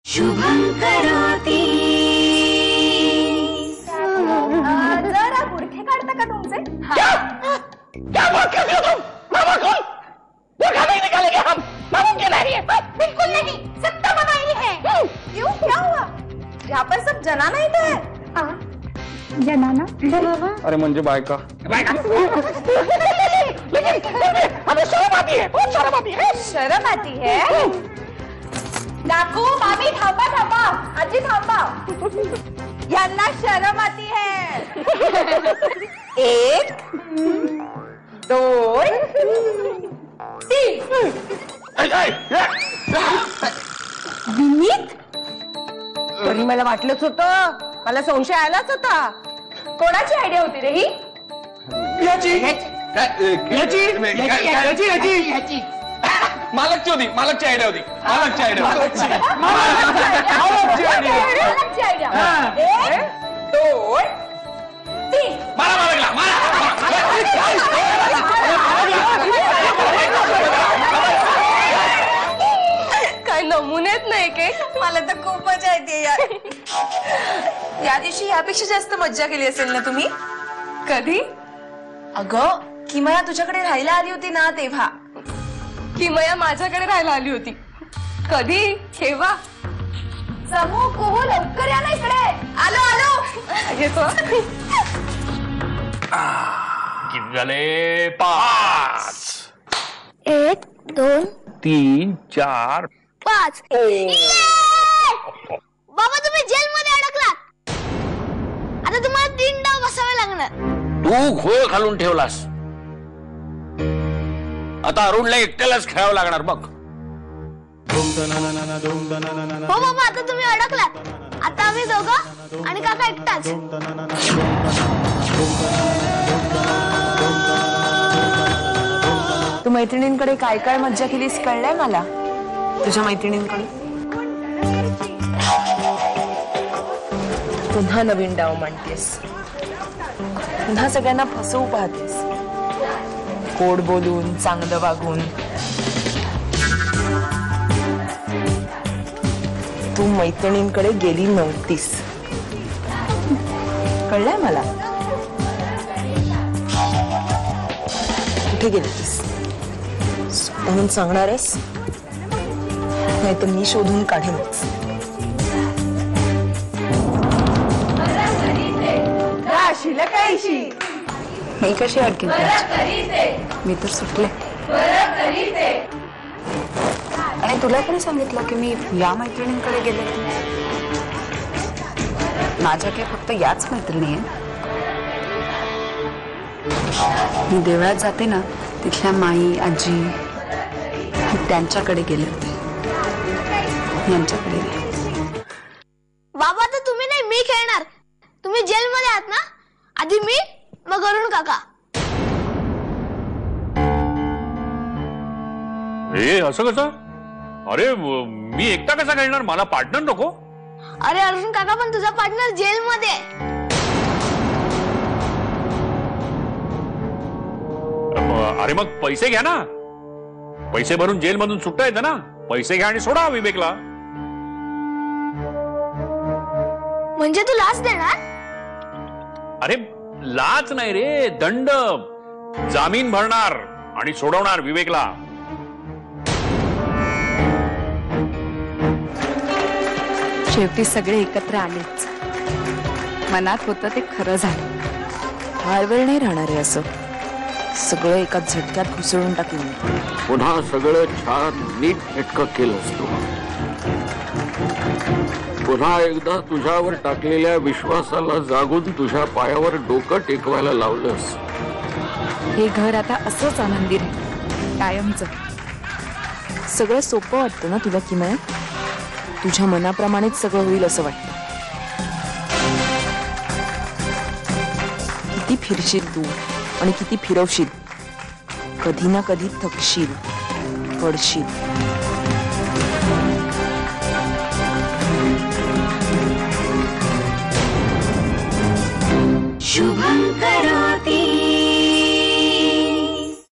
शुभं करोति। जरा गुडघे काढता का तुमचे? क्या बात कर रहे हो तुम? मामा कौन? गुड़घा नहीं निकालेंगे हम, नामुमकिन है ये। बिल्कुल नहीं, सब तो मनाही है। क्यों, क्या हुआ? यहाँ पर सब जनाना ही तो है। जनाना? अरे म्हणजे बायका। लेकिन हमें शर्म आती है, बहुत शर्म आती है। शरम आती है? काकू, मामी थांबा थांबा, आजी थांबा, यांना शरम आती है। 1 2 3 विनीत, तरी मला वाटलंच होतं, मला संशय आलाच होता। कोणाची आयडिया होती रे ही? याची मालकची होती, मालकची आयडिया होती, मालकची आयडिया मालकची आयडिया। 1 2 3 मारा मालकला काय नमुनेच नाही के? मला तर खूप मजा येते यार। या दिवशी यापेक्षा जास्त मज्जा केली असेल ना तुम्ही? कधी? अगं, किमया तुझ्याकडे राहायला आली होती ना तेव्हा। किमया माझ्याकडे राहायला आली होती? कधी? केव्हा? समू, कुहू, लवकर या ना इकडे। आलो आलो। येतो। किती झाले? 5 1 2 3 4 5 बाबा तुम्ही जेल मध्ये अडकलात। आता तुम्हाला 3 डाव बसावे लागणार। तू घोळ घालून ठेवलास, आता अरुणला एकट्यालाच खेळावं लागणार बघ। हो बाबा, आता तुम्ही अडकलात। आता आम्ही दोघं आणि काका एकटाच। तू मैत्रिणींकडे काय काय मज्जा केलीस कळलंय मला, तुझ्या मैत्रिणींकडे। पुन्हा नवीन डाव मांडतेस, पुन्हा सगळ्यांना फसवू पाहतेस, गोड बोलून, चांगलं वागून। तू मैत्रिणींकडे गेली नव्हतीस, कळलंय मला। कुठे गेली होतीस? म्हणून सांगणार आहेस, नाही तर मी शोधून काढेनच। मी कशी अडकेन? मी तर सुटले। आणि तुला कोणी सांगितलं की मी या मैत्रिणींकडे गेले? माझ्या काही फक्त याच मैत्रिणी आहेत। मी देवळात जाते ना, तिथल्या माई आजी, मी त्यांच्याकडे गेले होते, यांच्याकडे नाही। बाबा, तर तुम्ही नाही, मी खेळणार। तुम्ही जेल मध्ये आहात ना, आधी मी, मग अरुण काका। ए असं कसं? अरे मी एकटा कसा खेळणार? मला पार्टनर नको? अरे अरुण काका, पण तुझा पार्टनर जेल मध्ये। अरे मग पैसे घ्या ना, पैसे भरून जेल मधून सुटता येतं ना। पैसे घ्या आणि सोडा विवेकला। म्हणजे तू लाच देणार? अरे लाच नाही रे, दंड। जामीन भरणार आणि सोडवणार विवेकला। शेवटी सगळे एकत्र आलेच, मनात होतं ते खरं झालं। फार वेळ नाही राहणार आहे असं, सगळं एका झटक्यात घुसळून टाकलं। पुन्हा सगळं छान नीट नेटकं केलं असतो। पुन्हा एकदा तुझ्यावर टाकलेल्या विश्वासाला जागून तुझ्या पायावर डोकं टेकवायला लावलंस। हे घर आता असंच आनंदी राहील कायमचं। सगळं सोपं वाटतं ना तुला किमया? तुझ्या मनाप्रमाणेच सगळं होईल असं वाटतं। किती फिरशील तू आणि किती फिरवशील, कधी ना कधी थकशील, पडशील। शुभं करोति।